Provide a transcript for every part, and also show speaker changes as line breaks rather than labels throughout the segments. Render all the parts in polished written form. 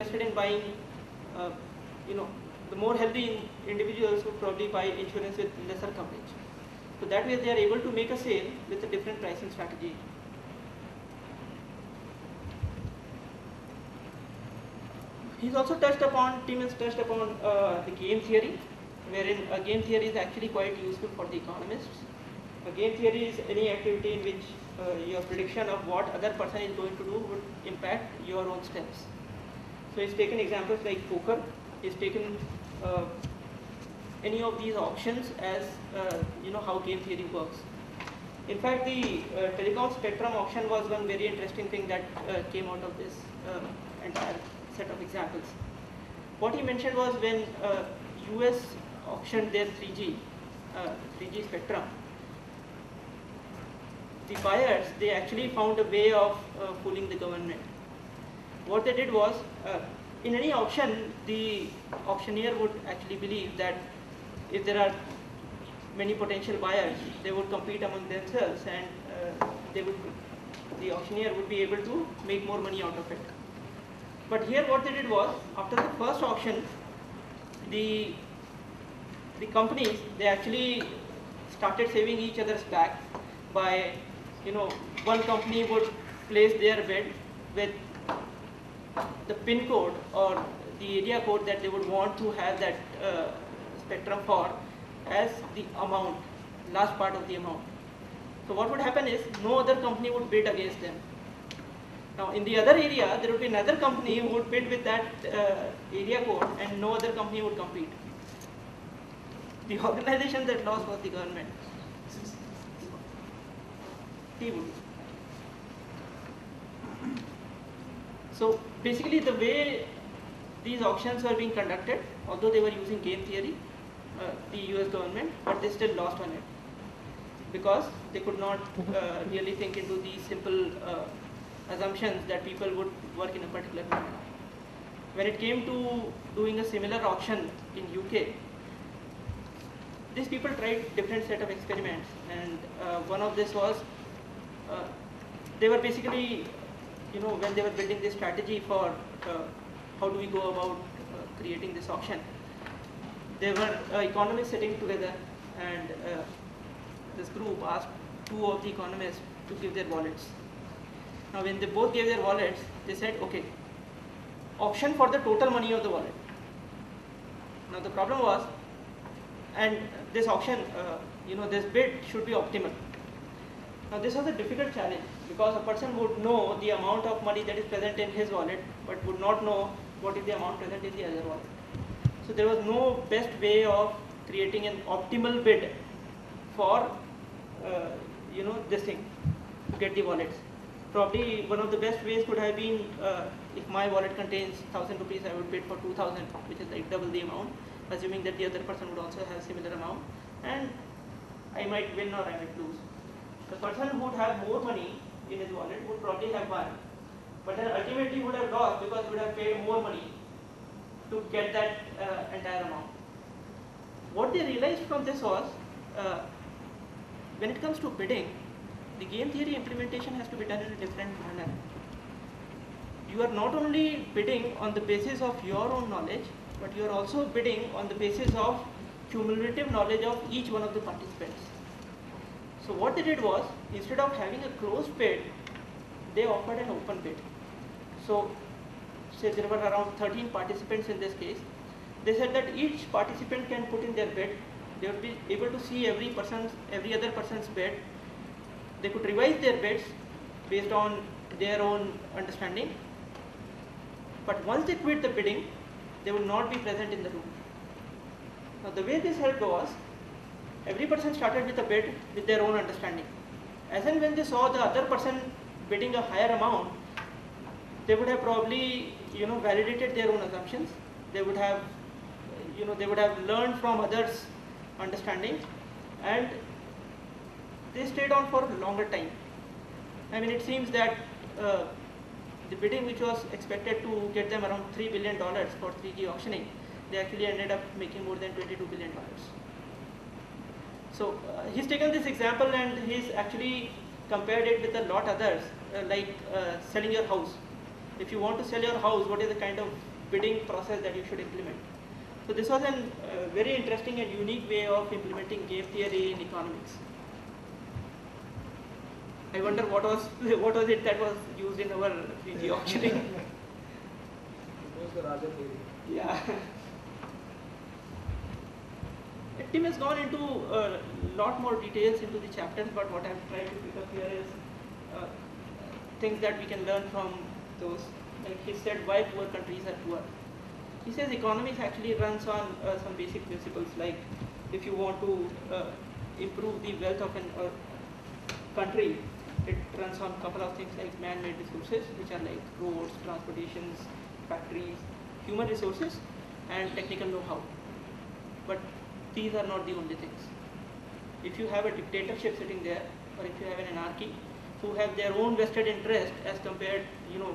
interested in buying, uh, the more healthy individuals would probably buy insurance with lesser coverage. So that way they are able to make a sale with a different pricing strategy. Tim has touched upon the game theory, wherein game theory is actually quite useful for the economists. Game theory is any activity in which your prediction of what other person is going to do would impact your own steps. So he's taken examples like poker. He's taken any of these options as how game theory works. In fact, the telecom spectrum auction was one very interesting thing that came out of this entire set of examples. What he mentioned was when US auctioned their 3G spectrum, the buyers, they actually found a way of fooling the government. What they did was, in any auction, the auctioneer would actually believe that if there are many potential buyers, they would compete among themselves, and the auctioneer would be able to make more money out of it. But here what they did was, after the first auction, the companies, they actually started saving each other's back by, one company would place their bid with the pin code or the area code that they would want to have that spectrum for as the amount, last part of the amount. So what would happen is, no other company would bid against them. Now in the other area, there would be another company who would bid with that area code, and no other company would compete. The organization that lost was the government. So basically the way these auctions were being conducted, although they were using game theory, the US government, but they still lost on it, because they could not really think into these simple assumptions that people would work in a particular manner. When it came to doing a similar auction in UK, these people tried different set of experiments, and one of this was, they were basically, when they were building this strategy for how do we go about creating this auction, they were economists sitting together, and this group asked two of the economists to give their wallets. Now when they both gave their wallets, they said, okay, auction for the total money of the wallet. Now the problem was, and this auction, this bid should be optimal. Now this was a difficult challenge, because a person would know the amount of money that is present in his wallet, but would not know what is the amount present in the other wallet. So there was no best way of creating an optimal bid for, this thing, to get the wallets. Probably one of the best ways could have been, if my wallet contains 1,000 rupees, I would bid for 2,000, which is like double the amount, assuming that the other person would also have similar amount, and I might win or I might lose. The person who would have more money in his wallet would probably have won, but then ultimately would have lost, because he would have paid more money to get that entire amount. What they realized from this was, when it comes to bidding, the game theory implementation has to be done in a different manner. You are not only bidding on the basis of your own knowledge, but you are also bidding on the basis of cumulative knowledge of each one of the participants. So what they did was, instead of having a closed bid, they offered an open bid. So say there were around 13 participants in this case. They said that each participant can put in their bid. They would be able to see every other person's bid. They could revise their bids based on their own understanding. But once they quit the bidding, they would not be present in the room. Now the way this helped was, every person started with a bid with their own understanding. As and when they saw the other person bidding a higher amount, they would have probably, validated their own assumptions. They would have, learned from others' understanding, and they stayed on for a longer time. I mean, it seems that the bidding, which was expected to get them around $3 billion for 3G auctioning, they actually ended up making more than $22 billion. So he's taken this example and he's actually compared it with a lot others, like selling your house. If you want to sell your house, what is the kind of bidding process that you should implement. So this was a very interesting and unique way of implementing game theory in economics. I wonder what was it that was used in our PG auctioning.
It was the Raja theory.
Yeah. Tim has gone into a lot more details into the chapters, but what I've tried to pick up here is things that we can learn from those. Like he said, why poor countries are poor. He says economics actually runs on some basic principles, like if you want to improve the wealth of a country, it runs on a couple of things like man-made resources, which are like roads, transportations, factories, human resources, and technical know-how. But these are not the only things. If you have a dictatorship sitting there, or if you have an anarchy, who have their own vested interest as compared,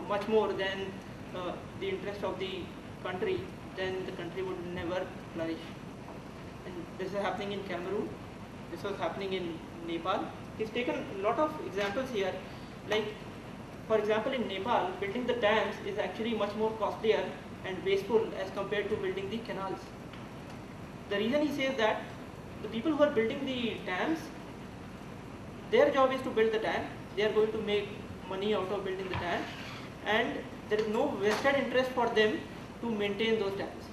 much more than the interest of the country, then the country would never flourish. And this is happening in Cameroon. This was happening in Nepal. He's taken a lot of examples here. Like, for example, in Nepal, building the dams is actually much more costlier and wasteful as compared to building the canals. The reason he says that, the people who are building the dams, their job is to build the dam. They are going to make money out of building the dam, and there is no vested interest for them to maintain those dams.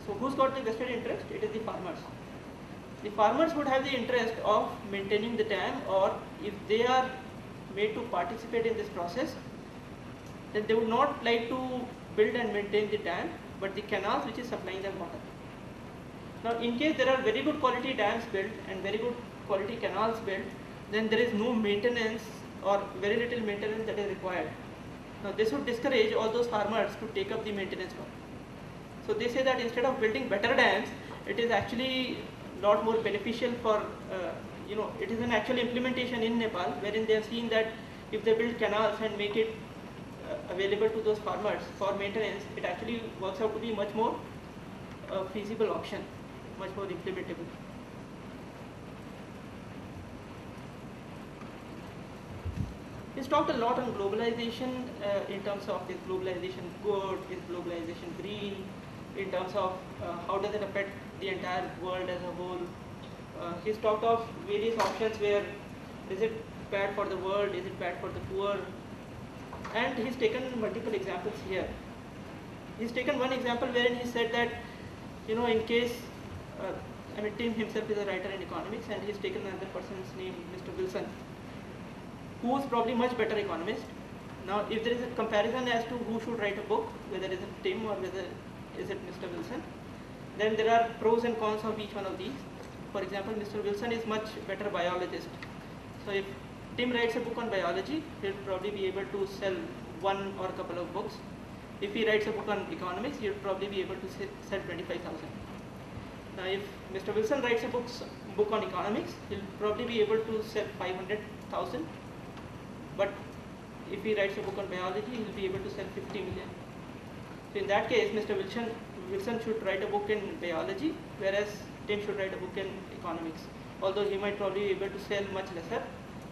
So who's got the vested interest? It is the farmers. The farmers would have the interest of maintaining the dam, or if they are made to participate in this process, then they would not like to build and maintain the dam, but the canals which is supplying them water. Now, in case there are very good quality dams built and very good quality canals built, then there is no maintenance or very little maintenance that is required. Now, this would discourage all those farmers to take up the maintenance work. So they say that instead of building better dams, it is actually a lot more beneficial for, it is an actual implementation in Nepal, wherein they have seen that if they build canals and make it available to those farmers for maintenance, it actually works out to be much more feasible option, much more implementable. He's talked a lot on globalization in terms of is globalization good, is globalization green, in terms of how does it affect the entire world as a whole. He's talked of various options where is it bad for the world, is it bad for the poor, and he's taken multiple examples here. He's taken one example wherein he said that, in case, Tim himself is a writer in economics, and he's taken another person's name, Mr. Wilson, who is probably much better economist. Now, if there is a comparison as to who should write a book, whether it is Tim or whether is it Mr. Wilson, then there are pros and cons of each one of these. For example, Mr. Wilson is much better biologist. So if Tim writes a book on biology, he'll probably be able to sell one or a couple of books. If he writes a book on economics, he'll probably be able to sell 25,000. Now, if Mr. Wilson writes a book on economics, he'll probably be able to sell 500,000. But if he writes a book on biology, he'll be able to sell 50 million. So in that case, Mr. Wilson should write a book in biology, whereas Tim should write a book in economics. Although he might probably be able to sell much lesser,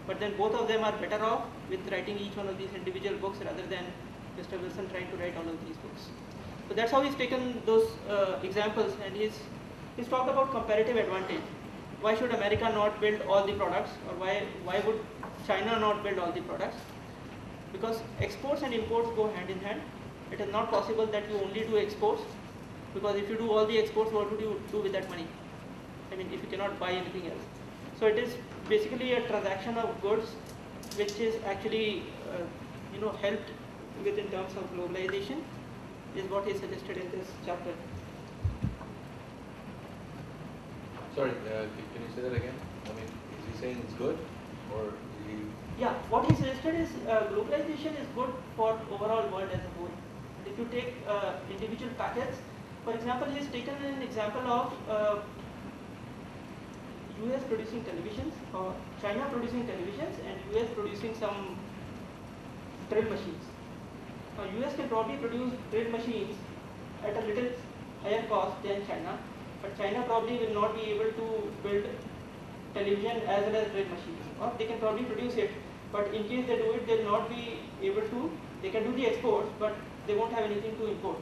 but then both of them are better off with writing each one of these individual books rather than Mr. Wilson trying to write all of these books. So that's how he's taken those examples, and he's talked about comparative advantage. Why should America not build all the products, or why would China not build all the products? Because exports and imports go hand in hand. It is not possible that you only do exports, because if you do all the exports, what would you do with that money? I mean, if you cannot buy anything else. So it is basically a transaction of goods, which is actually helped with in terms of globalization, is what he suggested in this chapter.
Sorry, can you say that again? I mean, is he saying it's good, or is he?
Yeah, what he suggested is globalization is good for overall world as a whole. If you take individual packets, for example, he has taken an example of US producing televisions, or China producing televisions, and US producing some drill machines. Now, US can probably produce drill machines at a little higher cost than China, but China probably will not be able to build television as well as drill machines. Or they can probably produce it, but in case they do it, they will not be able to. They can do the exports, but they won't have anything to import.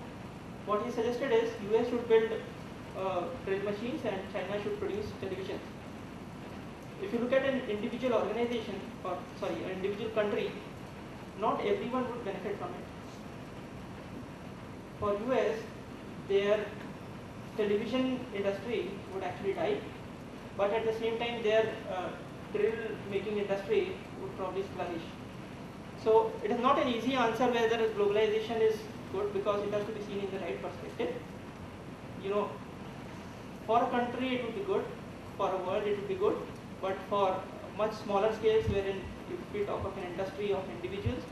What he suggested is US should build drill machines and China should produce televisions. If you look at an individual organization, or sorry, an individual country, not everyone would benefit from it. For US, their television industry would actually die, but at the same time their drill making industry would probably flourish. So it is not an easy answer whether globalization is good, because it has to be seen in the right perspective. You know, for a country it would be good, for a world it would be good, but for much smaller scales, wherein if we talk of an industry of individuals,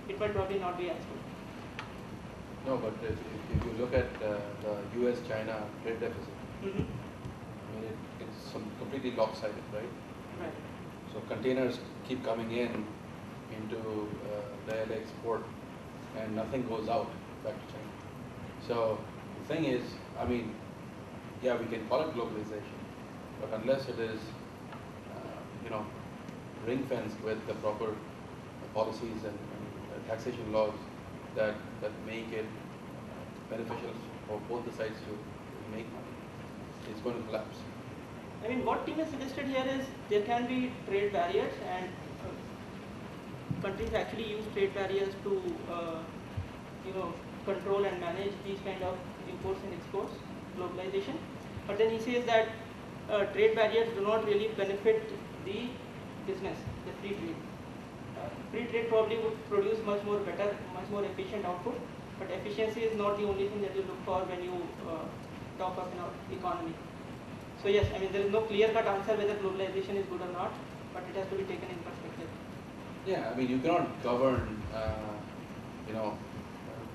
it might probably not be as good.
No, but if you look at the US-China trade deficit, I mean, it's completely lopsided, right?
Right.
So containers keep coming into the LA port, and nothing goes out back to China. So the thing is, I mean, yeah, we can call it globalization, but unless it is, ring-fenced with the proper policies and taxation laws that make it beneficial for both the sides to make money, it's going to collapse.
I mean, what Tim has suggested here is there can be trade barriers, and countries actually use trade barriers to, control and manage these kind of imports and exports, globalization. But then he says that trade barriers do not really benefit the business, the free trade. Free trade probably would produce much more better, much more efficient output, but efficiency is not the only thing that you look for when you talk of economy. So yes, I mean, there is no clear-cut answer whether globalization is good or not, but it has to be taken in perspective.
Yeah, I mean, you cannot govern,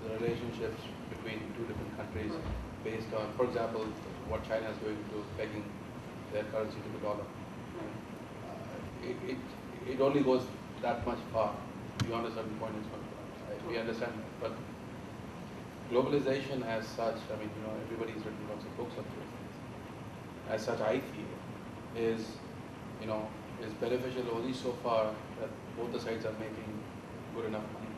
the relationships between two different countries based on, for example, what China is going to pegging their currency to the dollar. It only goes that much far. Beyond a certain point, it's going to. We understand that, but globalization as such, I mean, everybody's written lots of books on those things. As such, I feel is beneficial only so far that both the sides are making good enough money.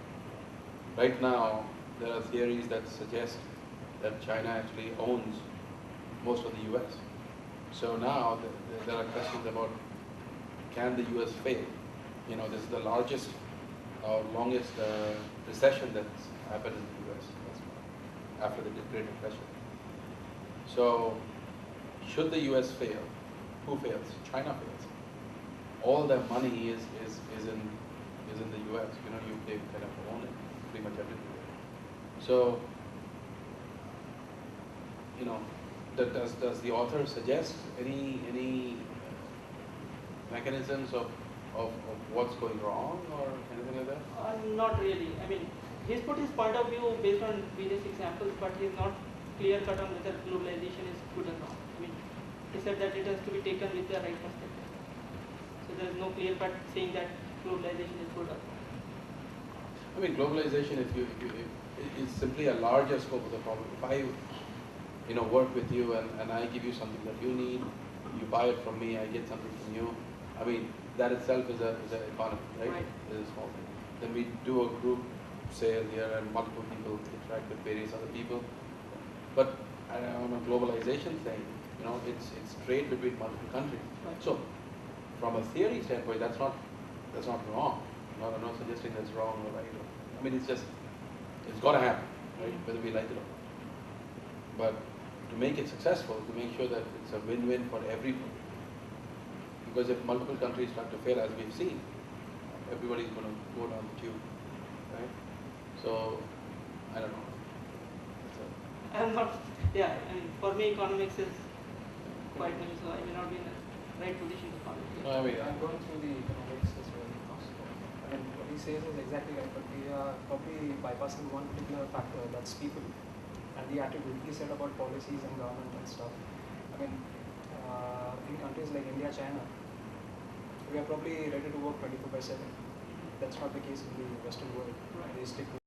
Right now, there are theories that suggest that China actually owns most of the US. So now there are questions about, can the US fail? This is the largest or longest recession that's happened in the US after the Great Depression. So should the US fail, who fails? China fails. All their money is in the US. They kind of own it pretty much everything. So does the author suggest any mechanisms of what's going wrong or anything like that?
Not really. I mean, he's put his point of view based on various examples, but he's not clear-cut on whether globalization is good or not. I mean, he said that it has to be taken with the right perspective. So there is no clear-cut saying that globalization is good or not.
I mean, globalization is simply a larger scope of the problem. If I work with you and I give you something that you need, you buy it from me, I get something from you. I mean, that itself is an economy, right? It's a small thing. Then we do a group sale here and multiple people interact with various other people. But on a globalization thing, it's trade between multiple countries.
Right.
So, from a theory standpoint, that's not wrong. I'm not suggesting that's wrong or right. I mean, it's got to happen, right? Whether we like it or not. But to make it successful, to make sure that it's a win-win for everybody. Because if multiple countries start to fail, as we've seen, everybody's going to go down the tube, right? So, I don't know.
I'm not, yeah, I mean, for me economics is quite new, so I may not be in the right position to comment.
No, I mean,
I'm going through the economics as well. I mean, what he says is exactly right, but we are probably bypassing one particular factor, that's people, and the attitude. He said about policies and government and stuff. I mean, in countries like India, China, we are probably ready to work 24/7. That's not the case in the Western world. They stick to